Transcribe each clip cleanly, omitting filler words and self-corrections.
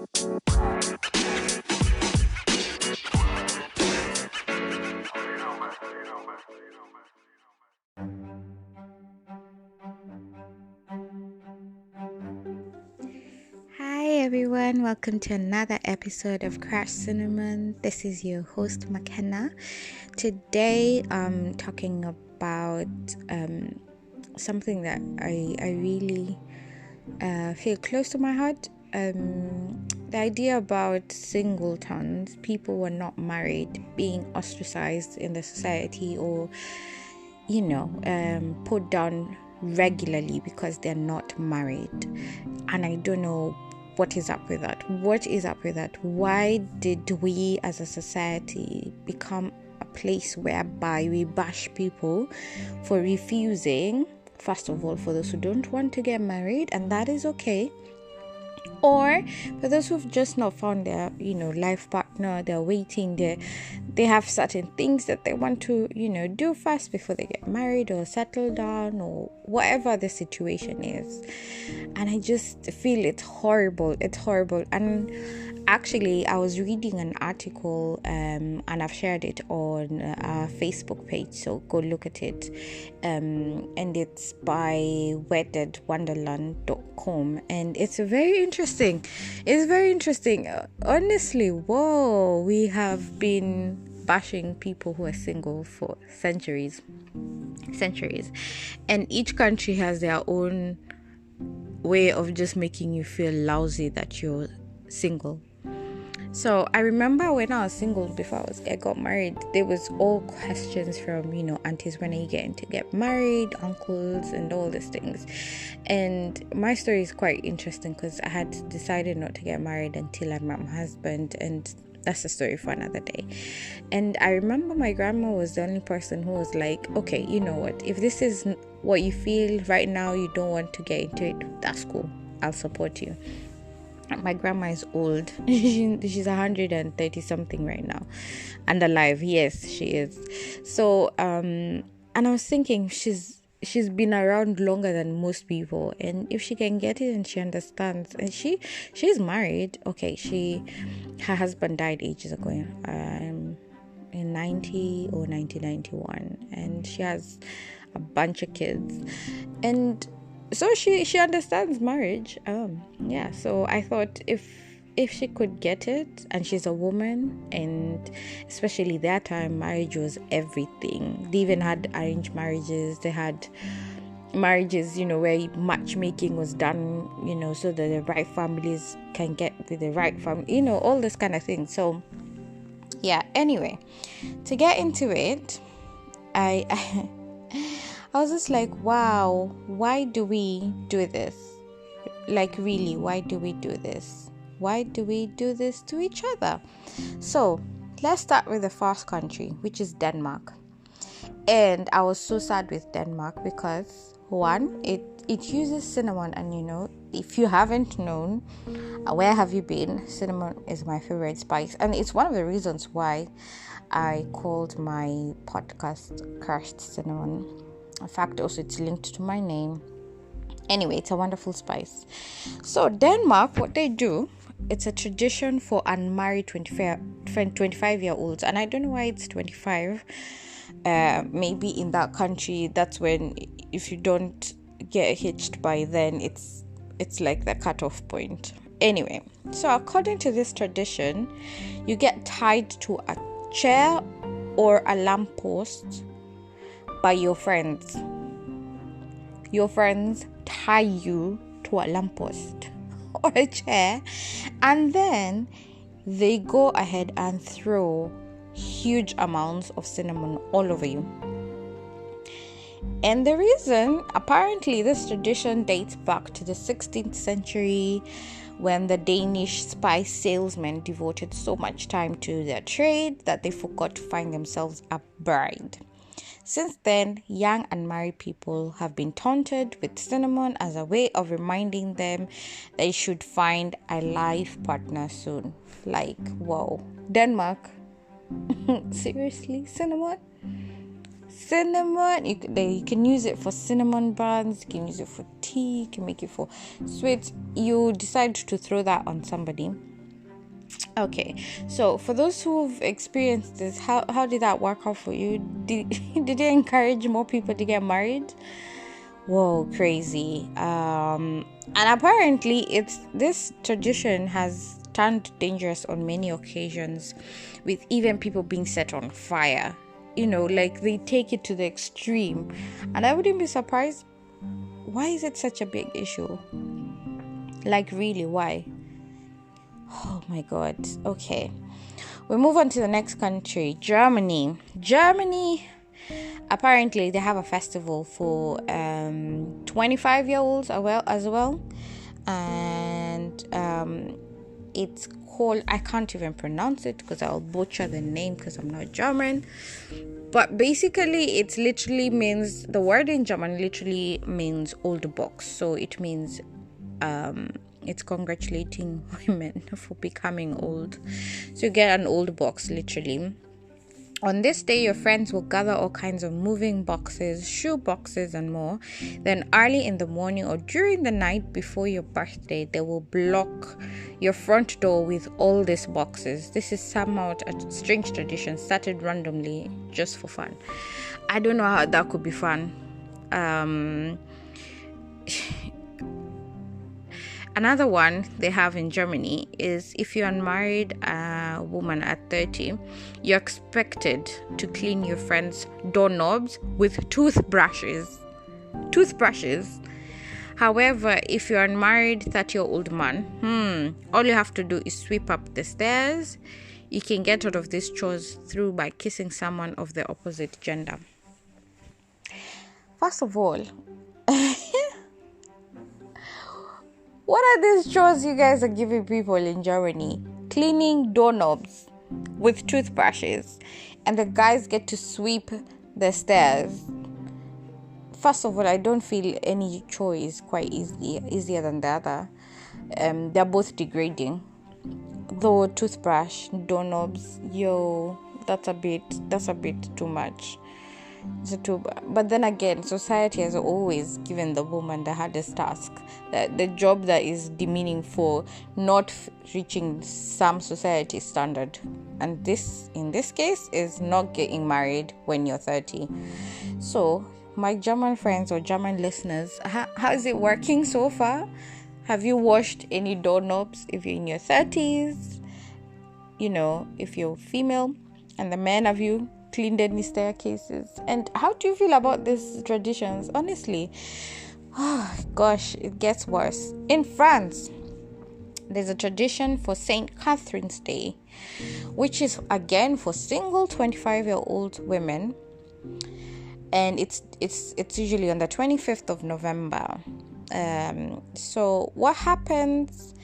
Hi everyone, welcome to another episode of Crash Cinnamon. This is your host McKenna. Today I'm talking about something that I really feel close to my heart. The idea about singletons, people who are not married, being ostracized in the society or put down regularly because they're not married. And I don't know what is up with that. Why did we as a society become a place whereby we bash people for refusing, first of all, for those who don't want to get married, and that is okay, or for those who've just not found their life partner, they're waiting, they have certain things that they want to do first before they get married or settle down or whatever the situation is. And I just feel it's horrible. And actually I was reading an article and I've shared it on our Facebook page, so go look at it, and it's by weddedwonderland.com, and it's very interesting. Honestly, we have been bashing people who are single for centuries, and each country has their own way of just making you feel lousy that you're single. So I remember when I was single before I got married, there was all questions from aunties, when are you getting to get married, uncles, and all these things. And my story is quite interesting because I had decided not to get married until I met my husband, and that's a story for another day. And I remember my grandma was the only person who was like, okay, you know what, if this is what you feel right now, you don't want to get into it, that's cool, I'll support you. My grandma is old. She's 130 something right now, and alive. Yes, she is. So and I was thinking, she's been around longer than most people, and if she can get it and she understands, and she's married. Okay, her husband died ages ago, in 90 or 1991, and she has a bunch of kids, and so she understands marriage. So I thought if she could get it, and she's a woman, and especially that time marriage was everything. They even had arranged marriages. They had marriages where matchmaking was done, so that the right families can get with the right family, all this kind of thing. So yeah, anyway, to get into it, I was just like, wow, why do we do this? Like, really, why do we do this? Why do we do this to each other? So let's start with the first country, which is Denmark. And I was so sad with Denmark because, one, it uses cinnamon, and if you haven't known, where have you been? Cinnamon is my favorite spice, and it's one of the reasons why I called my podcast Crushed Cinnamon. In fact, also it's linked to my name. Anyway, it's a wonderful spice. So Denmark, what they do, it's a tradition for unmarried 25-year-olds, and I don't know why it's 25. Maybe in that country, that's when, if you don't get hitched by then, it's like the cutoff point. Anyway, so according to this tradition, you get tied to a chair or a lamppost by your friends. Your friends tie you to a lamppost or a chair, and then they go ahead and throw huge amounts of cinnamon all over you. And the reason, apparently, this tradition dates back to the 16th century, when the Danish spice salesmen devoted so much time to their trade that they forgot to find themselves a bride. Since then, young and married people have been taunted with cinnamon as a way of reminding them they should find a life partner soon. Like, whoa, Denmark? Seriously, cinnamon? Cinnamon, you can use it for cinnamon buns, you can use it for tea, you can make it for sweets. You decide to throw that on somebody, Okay, so for those who've experienced this, how did that work out for you? Did they encourage more people to get married? Whoa, crazy. And apparently it's this tradition has turned dangerous on many occasions, with even people being set on fire. Like they take it to the extreme. And I wouldn't be surprised. Why is it such a big issue? Like, really, why? Oh my god. Okay, we move on to the next country, Germany. Apparently they have a festival for 25-year-olds as well. And it's called, I can't even pronounce it because I'll butcher the name because I'm not German. But basically it literally means, the word in German literally means old box. So it means it's congratulating women for becoming old. So you get an old box, literally. On this day, your friends will gather all kinds of moving boxes, shoe boxes, and more. Then early in the morning or during the night before your birthday, they will block your front door with all these boxes. This is somehow a strange tradition started randomly just for fun. I don't know how that could be fun. Another one they have in Germany is if you're unmarried woman at 30, you're expected to clean your friends' doorknobs with toothbrushes. However, if you're unmarried 30-year-old man, all you have to do is sweep up the stairs. You can get out of these chores through by kissing someone of the opposite gender. First of all, what are these chores you guys are giving people in Germany? Cleaning doorknobs with toothbrushes, and the guys get to sweep the stairs. First of all, I don't feel any chore is quite easier than the other. They're both degrading. Though toothbrush, doorknobs, that's a bit too much. But then again, society has always given the woman the hardest task, the job that is demeaning for not reaching some society standard, and this in this case is not getting married when you're 30. So my German friends or German listeners, how is it working so far? Have you washed any doorknobs if you're in your 30s? If you're female, and the men, have you cleaned any staircases? And how do you feel about these traditions? Honestly, oh gosh, it gets worse. In France, there's a tradition for St. Catherine's Day, which is again for single 25-year-old women, and it's usually on the 25th of November. So what happens?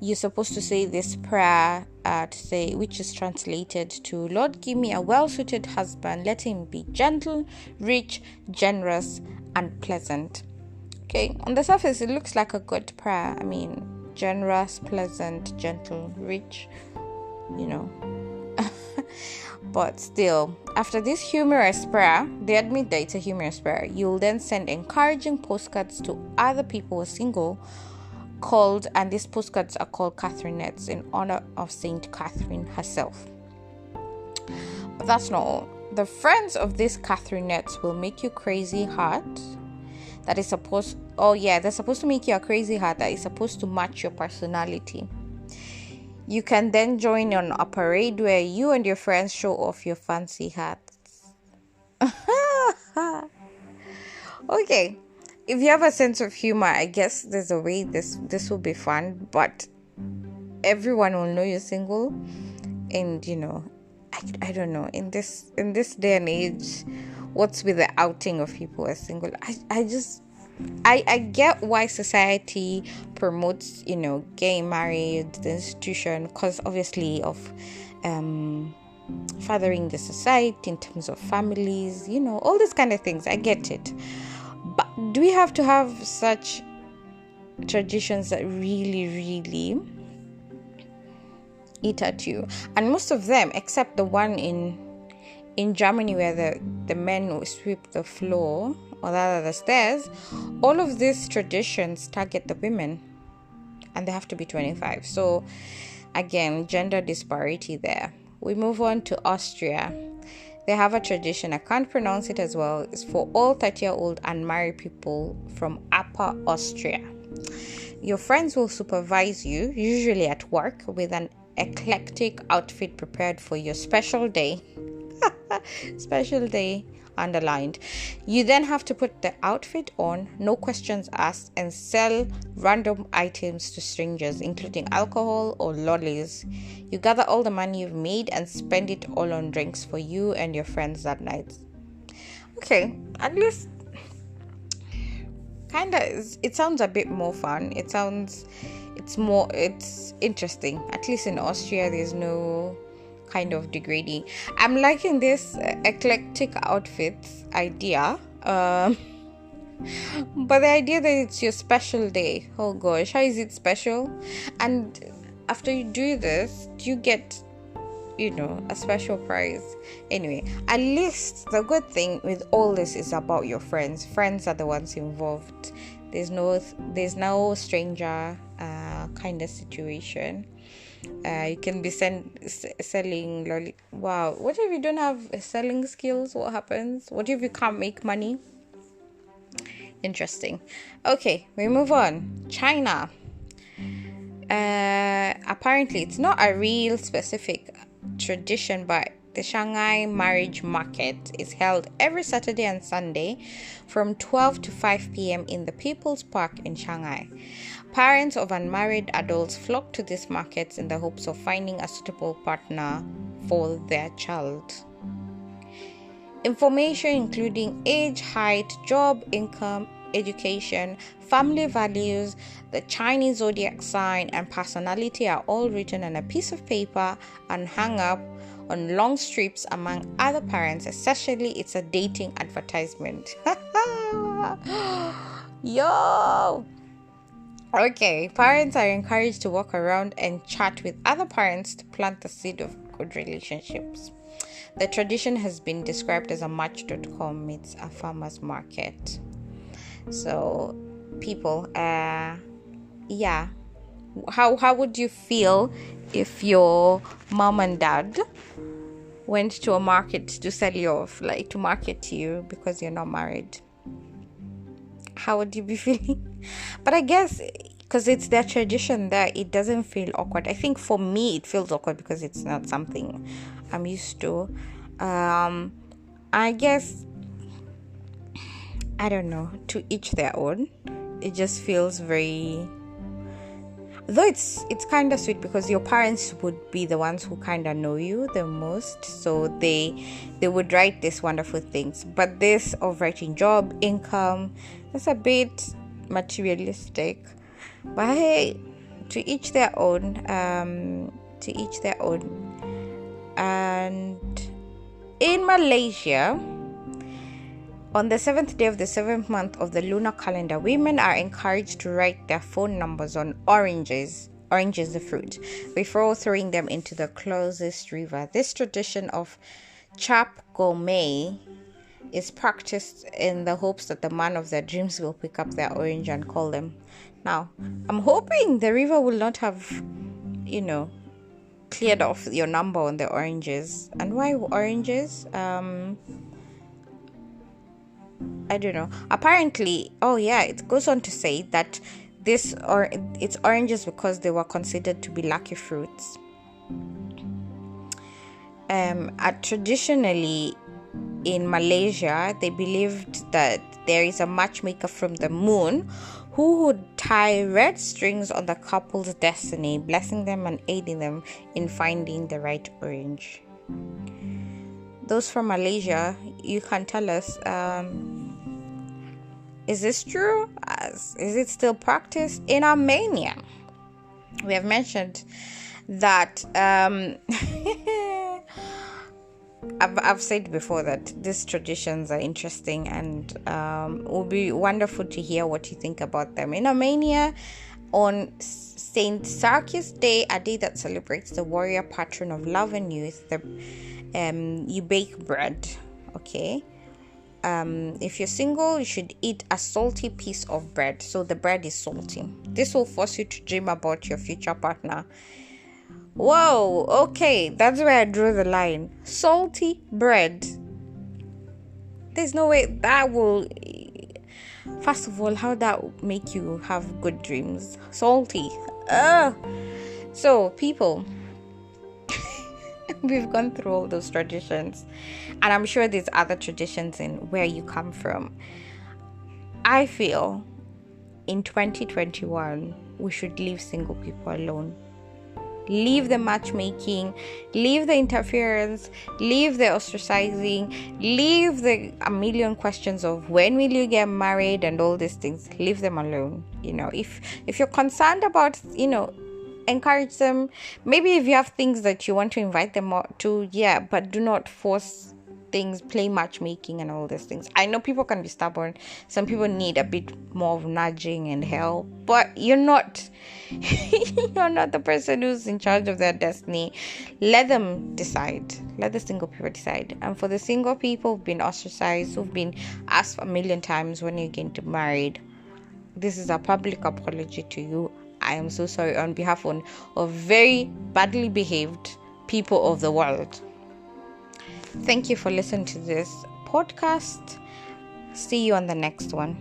You're supposed to say this prayer which is translated to, Lord, give me a well-suited husband. Let him be gentle, rich, generous, and pleasant. Okay, on the surface, it looks like a good prayer. I mean, generous, pleasant, gentle, rich, But still, after this humorous prayer, they admit that it's a humorous prayer. You'll then send encouraging postcards to other people who are single, and these postcards are called Catherinettes in honor of Saint Catherine herself. But that's not all. The friends of these Catherinettes will make you crazy heart they're supposed to make you a crazy heart that is supposed to match your personality. You can then join on a parade where you and your friends show off your fancy hats. Okay. If you have a sense of humor, I guess there's a way this will be fun, but everyone will know you're single, and I don't know, in this day and age, what's with the outing of people as single? I get why society promotes getting married, the institution, because obviously of furthering the society in terms of families, all these kind of things. I get it. But do we have to have such traditions that really, really eat at you? And most of them, except the one in Germany where the men will sweep the floor or rather the stairs, all of these traditions target the women, and they have to be 25. So Again, gender disparity there. We move on to Austria. They have a tradition, I can't pronounce it as well. It's for all 30-year-old unmarried people from Upper Austria. Your friends will supervise you, usually at work, with an eclectic outfit prepared for your special day. Special day underlined. You then have to put the outfit on, no questions asked, and sell random items to strangers, including alcohol or lollies. You gather all the money you've made and spend it all on drinks for you and your friends that night. Okay, at least it sounds a bit more fun. It's interesting. At least in Austria there's no kind of degrading. I'm liking this eclectic outfits idea, but the idea that it's your special day, oh gosh, how is it special? And after you do this, do you get a special prize? Anyway, at least the good thing with all this is about your friends are the ones involved. There's no stranger kind of situation. You can be selling wow, what if you don't have selling skills? What happens? What if you can't make money? Interesting. Okay, we move on. China. Apparently it's not a real specific tradition, but the Shanghai marriage market is held every Saturday and Sunday from 12 to 5 p.m. in the People's Park in Shanghai. Parents of unmarried adults flock to these markets in the hopes of finding a suitable partner for their child. Information including age, height, job, income, education, family values, the Chinese zodiac sign, and personality are all written on a piece of paper and hung up on long strips among other parents. Essentially, it's a dating advertisement. Yo! Okay, parents are encouraged to walk around and chat with other parents to plant the seed of good relationships. The tradition has been described as a Match.com meets a farmer's market. So, people, how would you feel if your mom and dad went to a market to sell you off, like to market to you because you're not married? How would you be feeling? But I guess because it's their tradition there, it doesn't feel awkward. I think for me it feels awkward because it's not something I'm used to. I guess, I don't know, to each their own. It just feels very, though it's kind of sweet because your parents would be the ones who kind of know you the most, so they would write these wonderful things. But this of writing job, income, it's a bit materialistic. But hey, to each their own. And in Malaysia, on the 7th day of the 7th month of the lunar calendar, women are encouraged to write their phone numbers on oranges the fruit, before throwing them into the closest river. This tradition of Cap Gourmet is practiced in the hopes that the man of their dreams will pick up their orange and call them. Now, I'm hoping the river will not have, cleared off your number on the oranges. And why oranges? I don't know. Apparently, it goes on to say that it's oranges because they were considered to be lucky fruits. Traditionally, in Malaysia, they believed that there is a matchmaker from the moon who would tie red strings on the couple's destiny, blessing them and aiding them in finding the right orange. Those from Malaysia, you can tell us, is this true? Is it still practiced? In Armenia, we have mentioned that I've said before that these traditions are interesting, and it will be wonderful to hear what you think about them. In Armenia, on Saint Sarkis Day, a day that celebrates the warrior patron of love and youth, you bake bread. Okay. If you're single, you should eat a salty piece of bread. So the bread is salty. This will force you to dream about your future partner Whoa, okay, that's where I drew the line. Salty bread. There's no way that will. First of all, how that will make you have good dreams? Salty. So, people, we've gone through all those traditions, and I'm sure there's other traditions in where you come from. I feel in 2021, we should leave single people alone. Leave the matchmaking, leave the interference, leave the ostracizing, leave the a million questions of when will you get married and all these things. Leave them alone. If you're concerned about, encourage them. Maybe if you have things that you want to invite them to, yeah, but do not force things, play matchmaking and all these things. I know people can be stubborn. Some people need a bit more of nudging and help, but you're not the person who's in charge of their destiny. Let them decide. Let the single people decide. And for the single people who've been ostracized, who've been asked a million times when you're getting married, this is a public apology to you. I am so sorry on behalf of very badly behaved people of the world. Thank you for listening to this podcast. See you on the next one.